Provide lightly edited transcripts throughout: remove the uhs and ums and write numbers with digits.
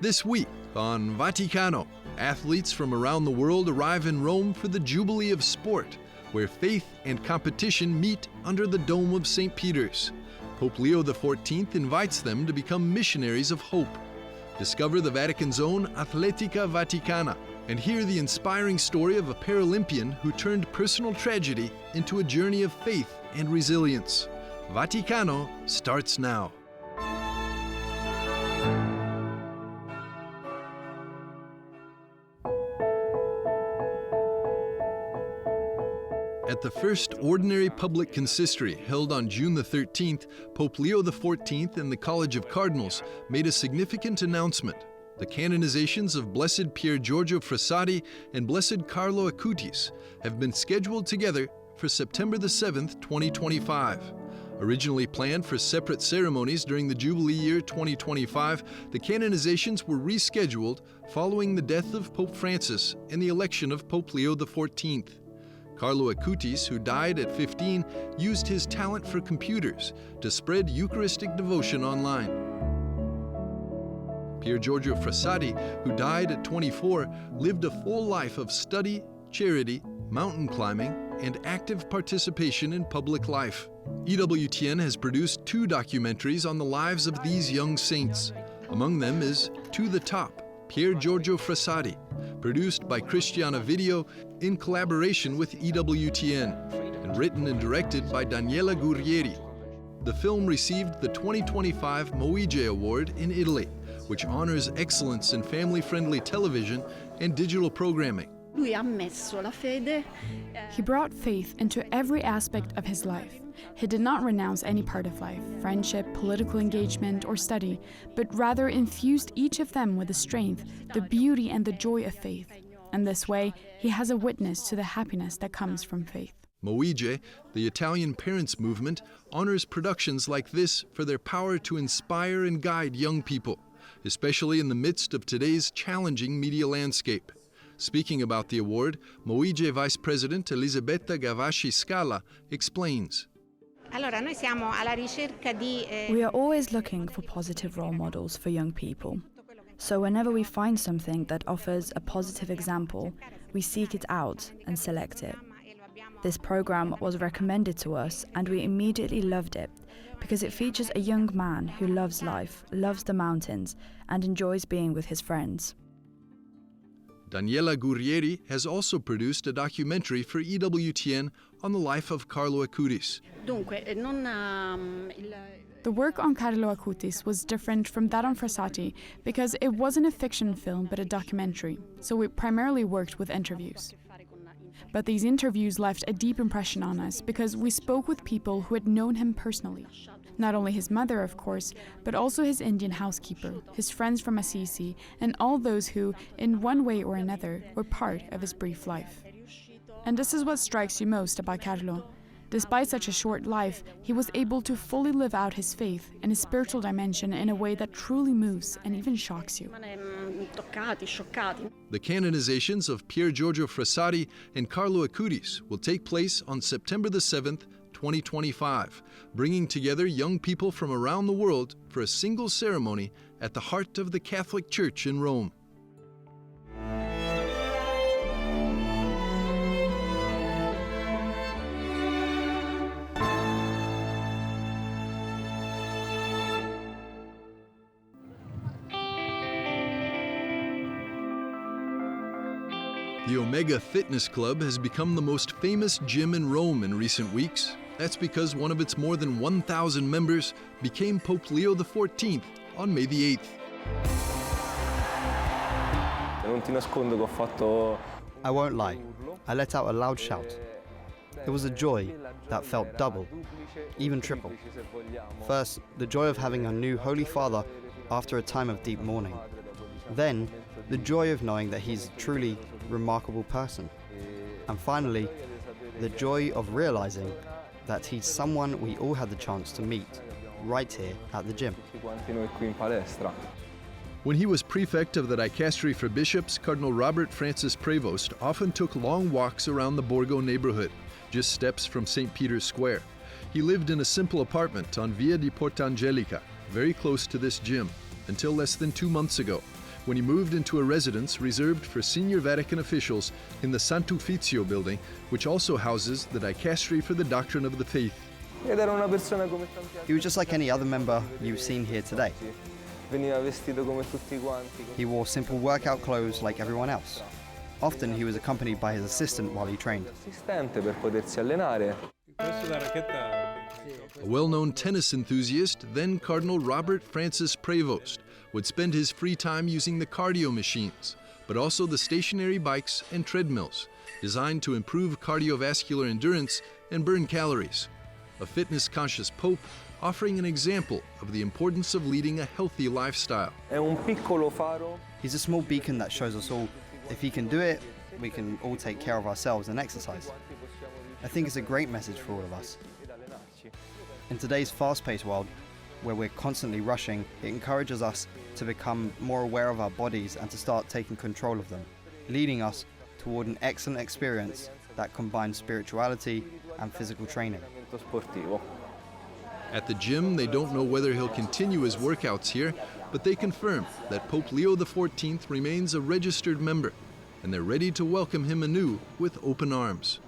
This week on Vaticano, athletes from around the world arrive in Rome for the Jubilee of Sport, where faith and competition meet under the dome of St. Peter's. Pope Leo XIV invites them to become missionaries of hope. Discover the Vatican's own Athletica Vaticana and hear the inspiring story of a Paralympian who turned personal tragedy into a journey of faith and resilience. Vaticano starts now. At the first ordinary public consistory held on June the 13th, Pope Leo XIV and the College of Cardinals made a significant announcement. The canonizations of Blessed Pier Giorgio Frassati and Blessed Carlo Acutis have been scheduled together for September the 7th, 2025. Originally planned for separate ceremonies during the Jubilee Year 2025, the canonizations were rescheduled following the death of Pope Francis and the election of Pope Leo XIV. Carlo Acutis, who died at 15, used his talent for computers to spread Eucharistic devotion online. Pier Giorgio Frassati, who died at 24, lived a full life of study, charity, mountain climbing, and active participation in public life. EWTN has produced 2 documentaries on the lives of these young saints. Among them is To the Top, Pier Giorgio Frassati, produced by Cristiana Video in collaboration with EWTN, and written and directed by Daniela Gurrieri. The film received the 2025 Moige Award in Italy, which honors excellence in family-friendly television and digital programming. He brought faith into every aspect of his life. He did not renounce any part of life, friendship, political engagement, or study, but rather infused each of them with the strength, the beauty, and the joy of faith. And this way, he has a witness to the happiness that comes from faith. Moige, the Italian parents' movement, honors productions like this for their power to inspire and guide young people, especially in the midst of today's challenging media landscape. Speaking about the award, Moige Vice President Elisabetta Gavasci Scala explains. We are always looking for positive role models for young people. So whenever we find something that offers a positive example, we seek it out and select it. This program was recommended to us and we immediately loved it because it features a young man who loves life, loves the mountains, and enjoys being with his friends. Daniela Gurrieri has also produced a documentary for EWTN on the life of Carlo Acutis. The work on Carlo Acutis was different from that on Frassati because it wasn't a fiction film but a documentary, so we primarily worked with interviews. But these interviews left a deep impression on us because we spoke with people who had known him personally. Not only his mother, of course, but also his Indian housekeeper, his friends from Assisi, and all those who, in one way or another, were part of his brief life. And this is what strikes you most about Carlo. Despite such a short life, he was able to fully live out his faith and his spiritual dimension in a way that truly moves and even shocks you. The canonizations of Pier Giorgio Frassati and Carlo Acutis will take place on September the 7th, 2025, bringing together young people from around the world for a single ceremony at the heart of the Catholic Church in Rome. The Omega Fitness Club has become the most famous gym in Rome in recent weeks. That's because one of its more than 1,000 members became Pope Leo XIV on May the 8th. I won't lie, I let out a loud shout. It was a joy that felt double, even triple. First, the joy of having a new Holy Father after a time of deep mourning. Then, the joy of knowing that he's a truly remarkable person. And finally, the joy of realizing that he's someone we all had the chance to meet right here at the gym. When he was prefect of the Dicastery for Bishops, Cardinal Robert Francis Prevost often took long walks around the Borgo neighborhood, just steps from St. Peter's Square. He lived in a simple apartment on Via di Porta Angelica, very close to this gym, until less than 2 months ago, when he moved into a residence reserved for senior Vatican officials in the Sant'Uffizio building, which also houses the Dicastery for the Doctrine of the Faith. He was just like any other member you've seen here today. He wore simple workout clothes like everyone else. Often he was accompanied by his assistant while he trained. A well-known tennis enthusiast, then Cardinal Robert Francis Prevost, would spend his free time using the cardio machines, but also the stationary bikes and treadmills, designed to improve cardiovascular endurance and burn calories. A fitness-conscious Pope offering an example of the importance of leading a healthy lifestyle. He's a small beacon that shows us all, if he can do it, we can all take care of ourselves and exercise. I think it's a great message for all of us. In today's fast-paced world, where we're constantly rushing, it encourages us to become more aware of our bodies and to start taking control of them, leading us toward an excellent experience that combines spirituality and physical training. At the gym, they don't know whether he'll continue his workouts here, but they confirm that Pope Leo XIV remains a registered member, and they're ready to welcome him anew with open arms.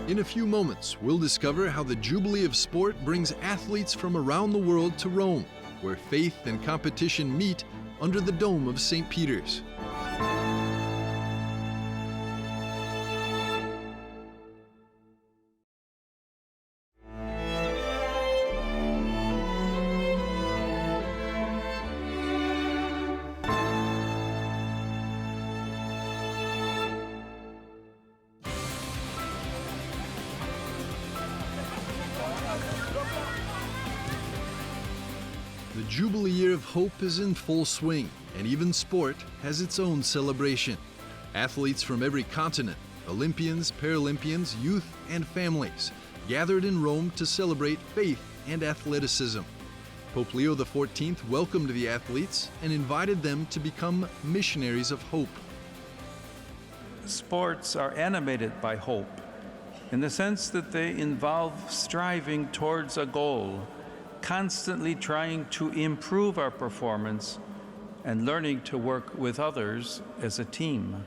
In a few moments, we'll discover how the Jubilee of Sport brings athletes from around the world to Rome, where faith and competition meet under the dome of St. Peter's. The Jubilee Year of Hope is in full swing, and even sport has its own celebration. Athletes from every continent, Olympians, Paralympians, youth, and families, gathered in Rome to celebrate faith and athleticism. Pope Leo XIV welcomed the athletes and invited them to become missionaries of hope. Sports are animated by hope, in the sense that they involve striving towards a goal, constantly trying to improve our performance and learning to work with others as a team.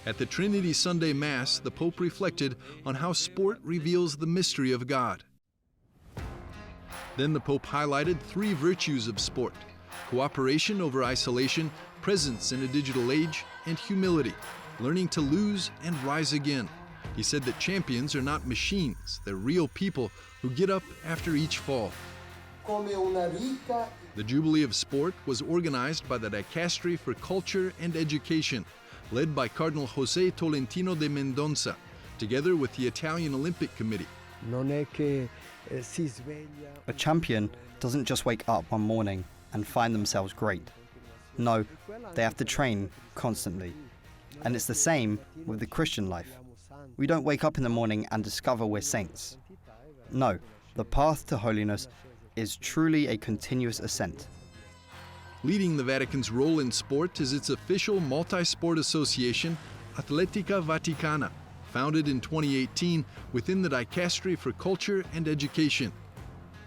At the Trinity Sunday Mass, the Pope reflected on how sport reveals the mystery of God. Then the Pope highlighted three virtues of sport: cooperation over isolation, presence in a digital age, and humility, learning to lose and rise again. He said that champions are not machines, they're real people who get up after each fall. The Jubilee of Sport was organized by the Dicastery for Culture and Education, led by Cardinal José Tolentino de Mendonça, together with the Italian Olympic Committee. A champion doesn't just wake up one morning and find themselves great. No, they have to train constantly. And it's the same with the Christian life. We don't wake up in the morning and discover we're saints. No, the path to holiness is truly a continuous ascent. Leading the Vatican's role in sport is its official multi-sport association, Athletica Vaticana, founded in 2018 within the Dicastery for Culture and Education.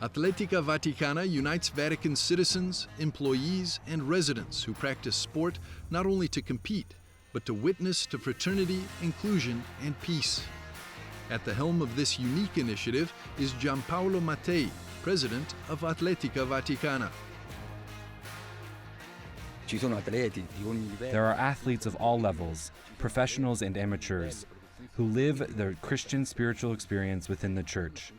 Athletica Vaticana unites Vatican citizens, employees, and residents who practice sport not only to compete, but to witness to fraternity, inclusion, and peace. At the helm of this unique initiative is Gianpaolo Mattei, president of Athletica Vaticana. There are athletes of all levels, professionals and amateurs, who live their Christian spiritual experience within the Church.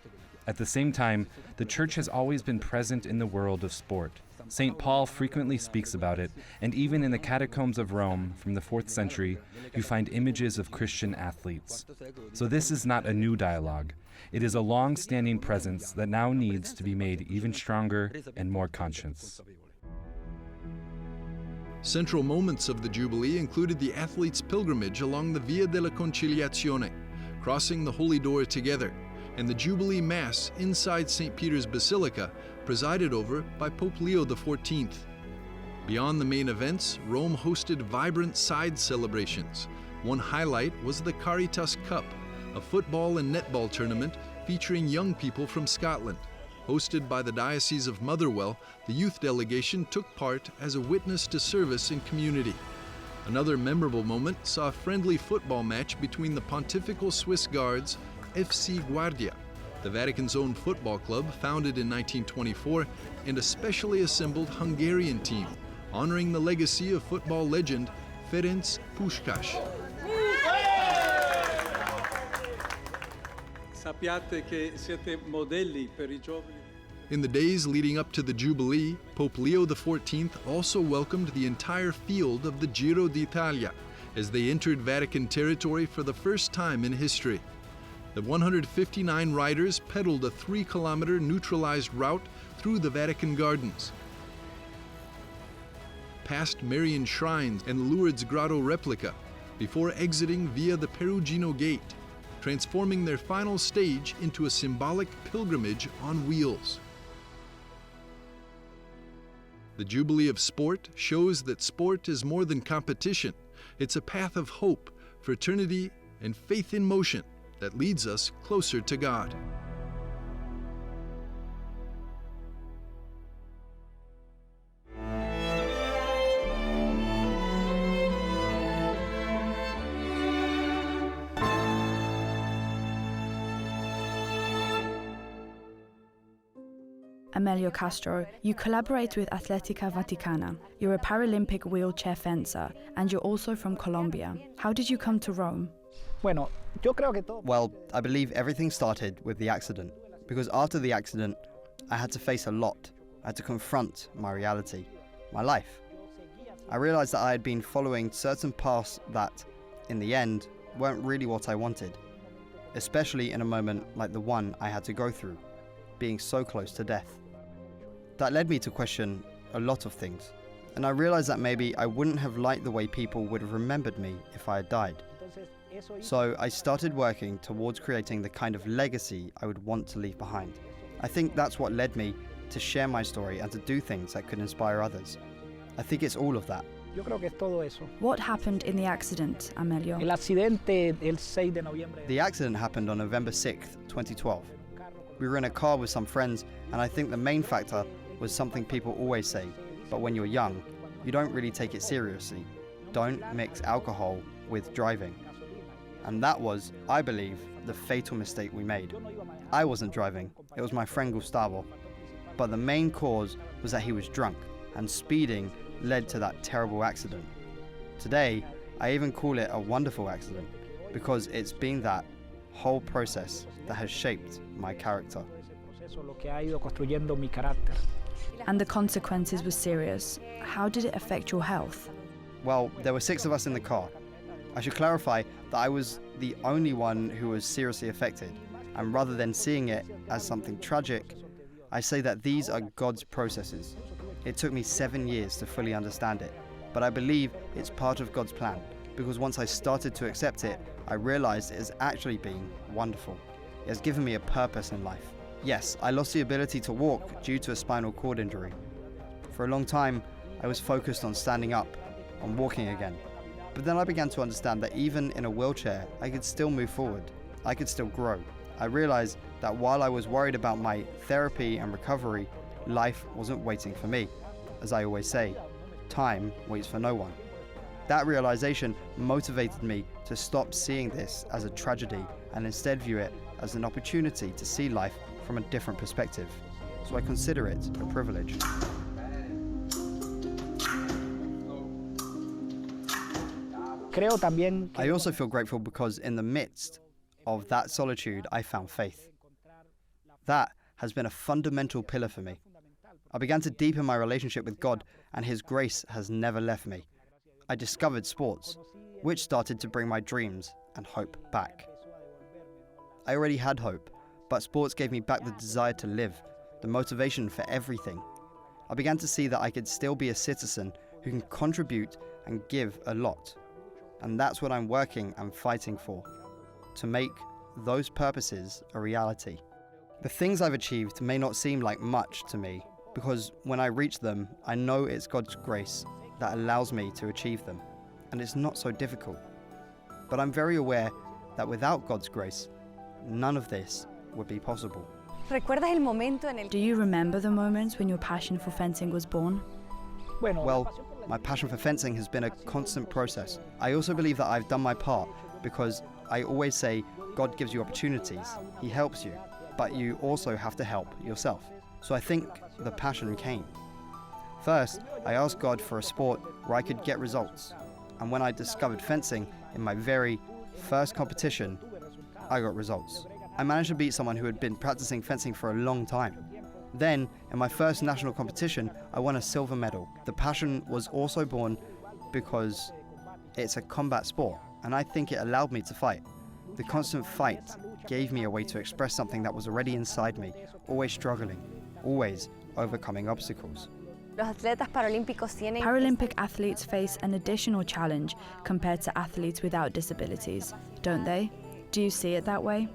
At the same time, the Church has always been present in the world of sport. St. Paul frequently speaks about it, and even in the catacombs of Rome from the 4th century, you find images of Christian athletes. So this is not a new dialogue. It is a long-standing presence that now needs to be made even stronger and more conscious. Central moments of the Jubilee included the athletes' pilgrimage along the Via della Conciliazione, crossing the Holy Door together, and the Jubilee Mass inside St. Peter's Basilica, presided over by Pope Leo XIV. Beyond the main events, Rome hosted vibrant side celebrations. One highlight was the Caritas Cup, a football and netball tournament featuring young people from Scotland. Hosted by the Diocese of Motherwell, the youth delegation took part as a witness to service and community. Another memorable moment saw a friendly football match between the Pontifical Swiss Guards, FC Guardia, the Vatican's own football club founded in 1924, and a specially assembled Hungarian team, honoring the legacy of football legend Ferenc Puskás. In the days leading up to the Jubilee, Pope Leo XIV also welcomed the entire field of the Giro d'Italia as they entered Vatican territory for the first time in history. The 159 riders pedaled a 3-kilometer neutralized route through the Vatican gardens, past Marian shrines and Lourdes Grotto replica, before exiting via the Perugino Gate, transforming their final stage into a symbolic pilgrimage on wheels. The Jubilee of Sport shows that sport is more than competition. It's a path of hope, fraternity, and faith in motion that leads us closer to God. Amelio Castro, you collaborate with Athletica Vaticana. You're a Paralympic wheelchair fencer, and you're also from Colombia. How did you come to Rome? Well, I believe everything started with the accident, because after the accident, I had to face a lot. I had to confront my reality, my life. I realized that I had been following certain paths that, in the end, weren't really what I wanted, especially in a moment like the one I had to go through, being so close to death. That led me to question a lot of things, and I realized that maybe I wouldn't have liked the way people would have remembered me if I had died. So I started working towards creating the kind of legacy I would want to leave behind. I think that's what led me to share my story and to do things that could inspire others. I think it's all of that. What happened in the accident, Amelio? The accident happened on November 6th, 2012. We were in a car with some friends, and I think the main factor was something people always say, but when you're young, you don't really take it seriously. Don't mix alcohol with driving. And that was, I believe, the fatal mistake we made. I wasn't driving, it was my friend Gustavo. But the main cause was that he was drunk, and speeding led to that terrible accident. Today, I even call it a wonderful accident, because it's been that whole process that has shaped my character. And the consequences were serious. How did it affect your health? Well, there were 6 of us in the car. I should clarify that I was the only one who was seriously affected, and rather than seeing it as something tragic, I say that these are God's processes. It took me 7 years to fully understand it, but I believe it's part of God's plan, because once I started to accept it, I realized it has actually been wonderful. It has given me a purpose in life. Yes, I lost the ability to walk due to a spinal cord injury. For a long time, I was focused on standing up, on walking again. But then I began to understand that even in a wheelchair, I could still move forward. I could still grow. I realized that while I was worried about my therapy and recovery, life wasn't waiting for me. As I always say, time waits for no one. That realization motivated me to stop seeing this as a tragedy and instead view it as an opportunity to see life from a different perspective. So I consider it a privilege. I also feel grateful because in the midst of that solitude, I found faith. That has been a fundamental pillar for me. I began to deepen my relationship with God, and His grace has never left me. I discovered sports, which started to bring my dreams and hope back. I already had hope, but sports gave me back the desire to live, the motivation for everything. I began to see that I could still be a citizen who can contribute and give a lot. And that's what I'm working and fighting for, to make those purposes a reality. The things I've achieved may not seem like much to me, because when I reach them, I know it's God's grace that allows me to achieve them, and it's not so difficult. But I'm very aware that without God's grace, none of this would be possible. Do you remember the moment when your passion for fencing was born? Well, my passion for fencing has been a constant process. I also believe that I've done my part because I always say God gives you opportunities, He helps you, but you also have to help yourself. So I think the passion came. First, I asked God for a sport where I could get results. And when I discovered fencing in my very first competition, I got results. I managed to beat someone who had been practicing fencing for a long time. Then, in my first national competition, I won a silver medal. The passion was also born because it's a combat sport, and I think it allowed me to fight. The constant fight gave me a way to express something that was already inside me, always struggling, always overcoming obstacles. Paralympic athletes face an additional challenge compared to athletes without disabilities, don't they? Do you see it that way?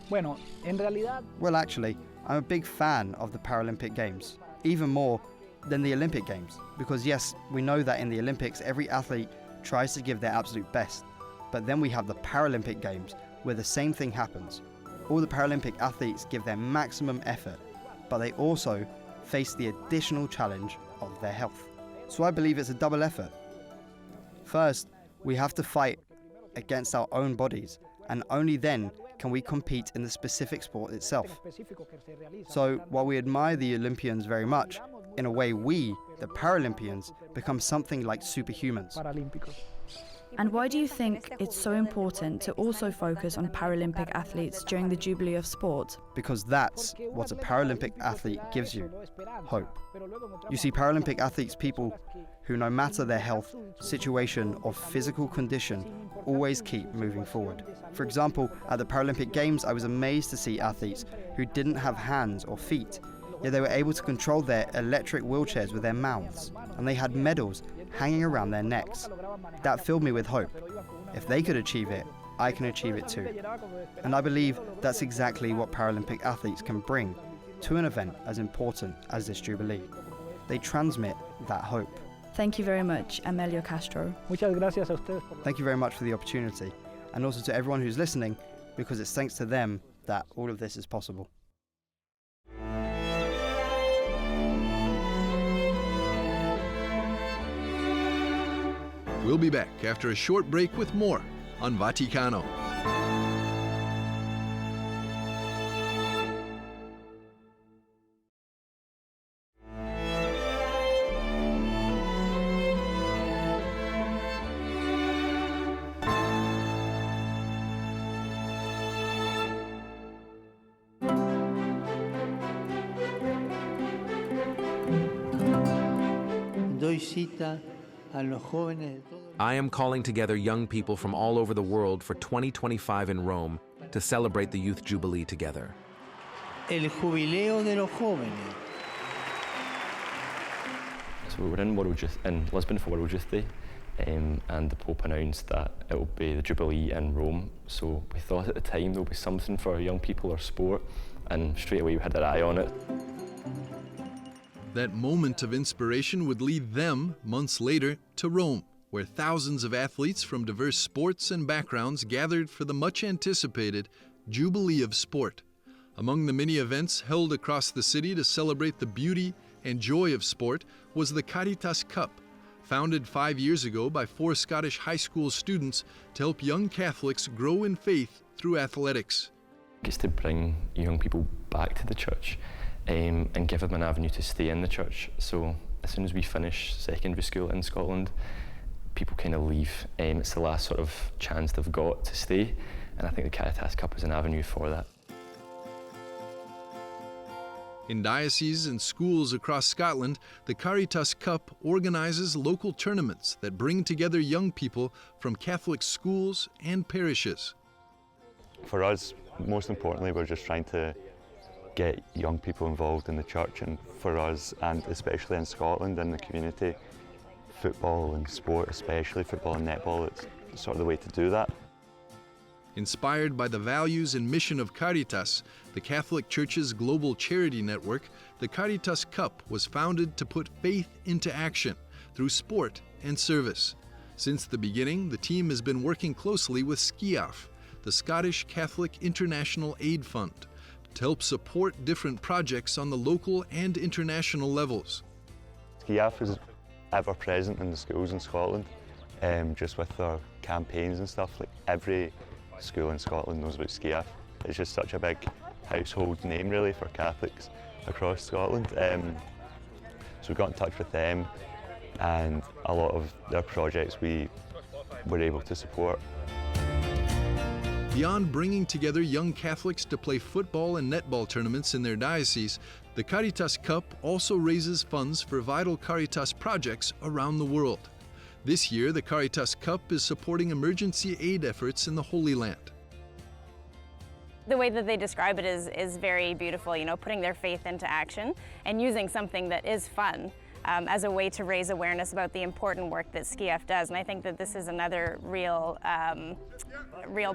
Well, actually, I'm a big fan of the Paralympic Games, even more than the Olympic Games, because yes, we know that in the Olympics every athlete tries to give their absolute best, but then we have the Paralympic Games where the same thing happens. All the Paralympic athletes give their maximum effort, but they also face the additional challenge of their health. So I believe it's a double effort. First, we have to fight against our own bodies, and only then can we compete in the specific sport itself. So while we admire the Olympians very much, in a way we, the Paralympians, become something like superhumans. And why do you think it's so important to also focus on Paralympic athletes during the Jubilee of Sport? Because that's what a Paralympic athlete gives you, hope. You see, Paralympic athletes, people who no matter their health, situation or physical condition, always keep moving forward. For example, at the Paralympic Games, I was amazed to see athletes who didn't have hands or feet, yet they were able to control their electric wheelchairs with their mouths, and they had medals hanging around their necks. That filled me with hope. If they could achieve it, I can achieve it too. And I believe that's exactly what Paralympic athletes can bring to an event as important as this Jubilee. They transmit that hope. Thank you very much, Amelio Castro. Thank you very much for the opportunity, and also to everyone who's listening, because it's thanks to them that all of this is possible. We'll be back after a short break with more on Vaticano. I am calling together young people from all over the world for 2025 in Rome to celebrate the Youth Jubilee together. El Jubileo de los Jóvenes. So we're in Lisbon for World Youth Day, and the Pope announced that it will be the Jubilee in Rome. So we thought at the time there will be something for young people or sport, and straight away we had our eye on it. That moment of inspiration would lead them, months later, to Rome, where thousands of athletes from diverse sports and backgrounds gathered for the much-anticipated Jubilee of Sport. Among the many events held across the city to celebrate the beauty and joy of sport was the Caritas Cup, founded 5 years ago by 4 Scottish high school students to help young Catholics grow in faith through athletics. It's to bring young people back to the church, and give them an avenue to stay in the church. So as soon as we finish secondary school in Scotland, people kind of leave. It's the last sort of chance they've got to stay, and I think the Caritas Cup is an avenue for that. In dioceses and schools across Scotland, the Caritas Cup organizes local tournaments that bring together young people from Catholic schools and parishes. For us, most importantly, we're just trying to get young people involved in the church, and for us, and especially in Scotland, in the community, football and sport, especially football and netball, it's sort of the way to do that. Inspired by the values and mission of Caritas, the Catholic Church's global charity network, the Caritas Cup was founded to put faith into action through sport and service. Since the beginning, the team has been working closely with SCIAF, the Scottish Catholic International Aid Fund, to help support different projects on the local and international levels. SCIAF is ever present in the schools in Scotland, just with their campaigns and stuff. Like every school in Scotland knows about SCIAF. It's just such a big household name really for Catholics across Scotland. So we got in touch with them, and a lot of their projects we were able to support. Beyond bringing together young Catholics to play football and netball tournaments in their diocese, the Caritas Cup also raises funds for vital Caritas projects around the world. This year, the Caritas Cup is supporting emergency aid efforts in the Holy Land. The way that they describe it is very beautiful, you know, putting their faith into action and using something that is fun as a way to raise awareness about the important work that SCIAF does. And I think that this is another real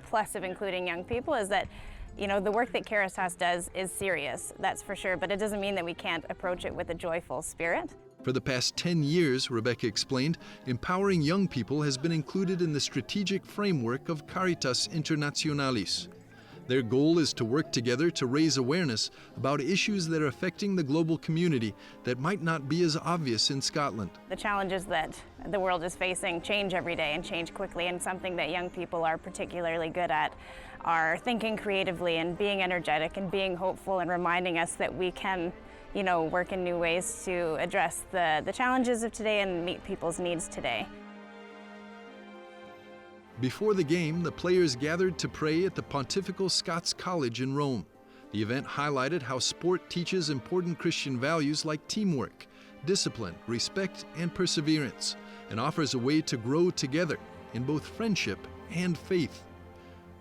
plus of including young people, is that, you know, the work that Caritas does is serious, that's for sure, but it doesn't mean that we can't approach it with a joyful spirit. For the past 10 years, Rebecca explained, empowering young people has been included in the strategic framework of Caritas Internationalis. Their goal is to work together to raise awareness about issues that are affecting the global community that might not be as obvious in Scotland. The challenges that the world is facing change every day and change quickly, and something that young people are particularly good at are thinking creatively and being energetic and being hopeful and reminding us that we can, you know, work in new ways to address the challenges of today and meet people's needs today. Before the game, the players gathered to pray at the Pontifical Scots College in Rome. The event highlighted how sport teaches important Christian values like teamwork, discipline, respect, and perseverance, and offers a way to grow together in both friendship and faith.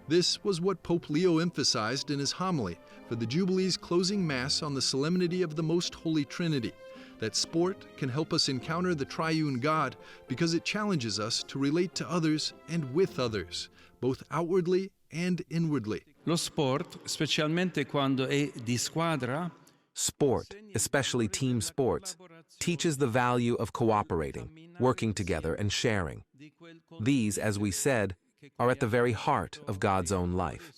This was what Pope Leo emphasized in his homily for the Jubilee's closing Mass on the Solemnity of the Most Holy Trinity, that sport can help us encounter the triune God because it challenges us to relate to others and with others, both outwardly and inwardly. Lo sport, specialmente quando è di squadra, Sport, especially team sports, teaches the value of cooperating, working together, and sharing. These, as we said, are at the very heart of God's own life.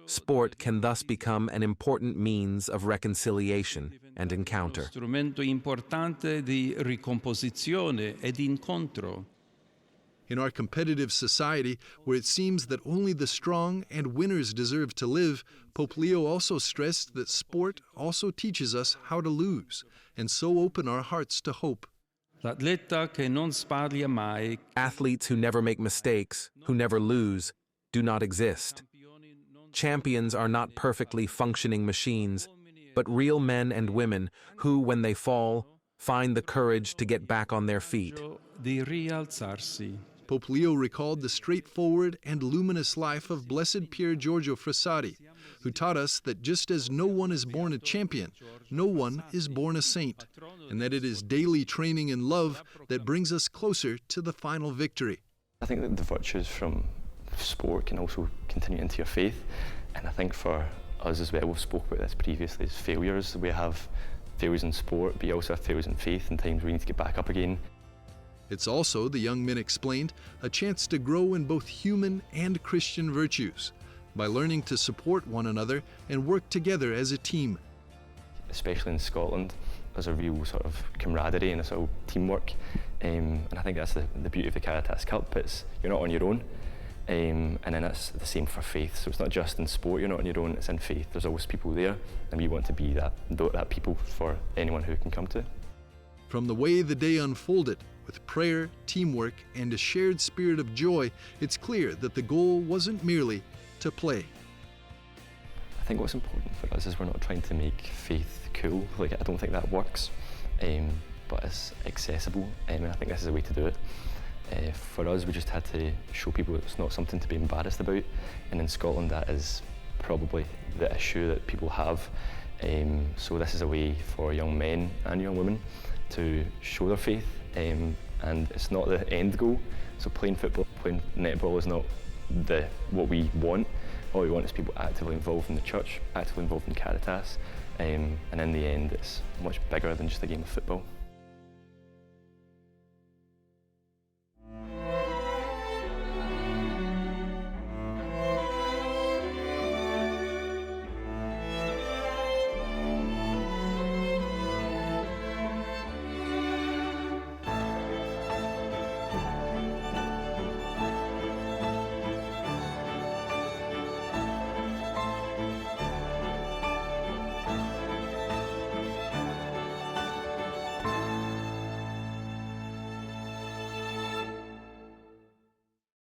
Sport can thus become an important means of reconciliation and encounter. strumento importante di ricomposizione ed incontro. In our competitive society, where it seems that only the strong and winners deserve to live, Pope Leo also stressed that sport also teaches us how to lose, and so open our hearts to hope. L'atleta che non sbaglia mai, Athletes who never make mistakes, who never lose, do not exist. Champions are not perfectly functioning machines, but real men and women who, when they fall, find the courage to get back on their feet. di rialzarsi. Pope Leo recalled the straightforward and luminous life of Blessed Pier Giorgio Frassati, who taught us that just as no one is born a champion, no one is born a saint, and that it is daily training in love that brings us closer to the final victory. I think that the virtues from sport can also continue into your faith, and I think for us as well, we've spoke about this previously, is failures. We have failures in sport, but you also have failures in faith and times we need to get back up again. It's also, the young men explained, a chance to grow in both human and Christian virtues by learning to support one another and work together as a team. Especially in Scotland, there's a real sort of camaraderie and a sort of teamwork, and I think that's the beauty of the Caritas Cup. You're not on your own, and then it's the same for faith. So it's not just in sport, you're not on your own, it's in faith. There's always people there, and we want to be that people for anyone who can come to. From the way the day unfolded, with prayer, teamwork, and a shared spirit of joy, it's clear that the goal wasn't merely to play. I think what's important for us is we're not trying to make faith cool. I don't think that works, but it's accessible, and I think this is a way to do it. For us, we just had to show people it's not something to be embarrassed about, and in Scotland that is probably the issue that people have. So this is a way for young men and young women to show their faith, and it's not the end goal. So playing football, playing netball is not what we want. All we want is people actively involved in the church, actively involved in Caritas, and in the end it's much bigger than just a game of football.